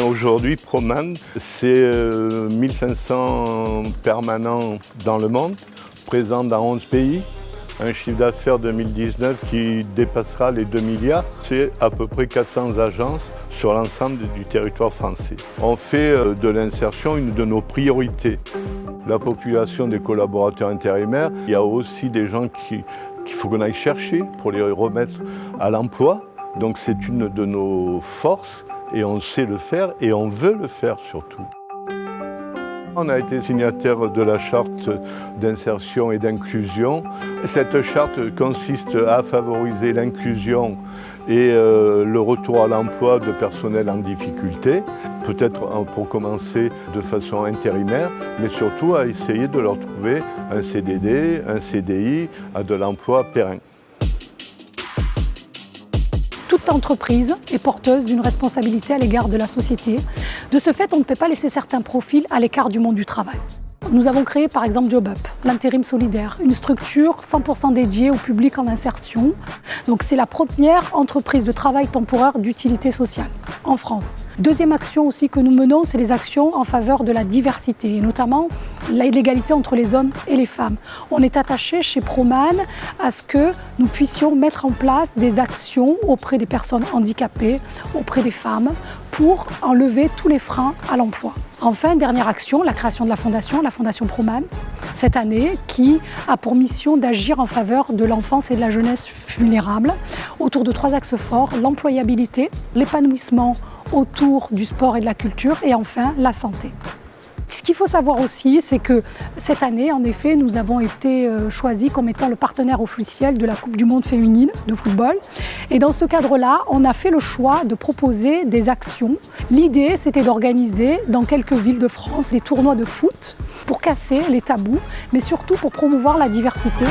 Aujourd'hui, Proman, c'est 1500 permanents dans le monde, présents dans 11 pays. Un chiffre d'affaires 2019 qui dépassera les 2 milliards. C'est à peu près 400 agences sur l'ensemble du territoire français. On fait de l'insertion une de nos priorités. La population des collaborateurs intérimaires, il y a aussi des gens qu'il faut qu'on aille chercher pour les remettre à l'emploi. Donc c'est une de nos forces et on sait le faire et on veut le faire surtout. On a été signataire de la charte d'insertion et d'inclusion. Cette charte consiste à favoriser l'inclusion et le retour à l'emploi de personnel en difficulté, peut-être pour commencer de façon intérimaire, mais surtout à essayer de leur trouver un CDD, un CDI, à de l'emploi pérenne. Toute entreprise est porteuse d'une responsabilité à l'égard de la société. De ce fait, on ne peut pas laisser certains profils à l'écart du monde du travail. Nous avons créé par exemple JobUp, l'intérim solidaire, une structure 100% dédiée au public en insertion. Donc c'est la première entreprise de travail temporaire d'utilité sociale en France. Deuxième action aussi que nous menons, c'est les actions en faveur de la diversité, et notamment l'égalité entre les hommes et les femmes. On est attaché chez Proman à ce que nous puissions mettre en place des actions auprès des personnes handicapées, auprès des femmes, pour enlever tous les freins à l'emploi. Enfin, dernière action, la création de la Fondation Proman, cette année, qui a pour mission d'agir en faveur de l'enfance et de la jeunesse vulnérable, autour de 3 axes forts, l'employabilité, l'épanouissement autour du sport et de la culture, et enfin la santé. Ce qu'il faut savoir aussi, c'est que cette année, en effet, nous avons été choisis comme étant le partenaire officiel de la Coupe du Monde féminine de football. Et dans ce cadre-là, on a fait le choix de proposer des actions. L'idée, c'était d'organiser dans quelques villes de France des tournois de foot pour casser les tabous, mais surtout pour promouvoir la diversité.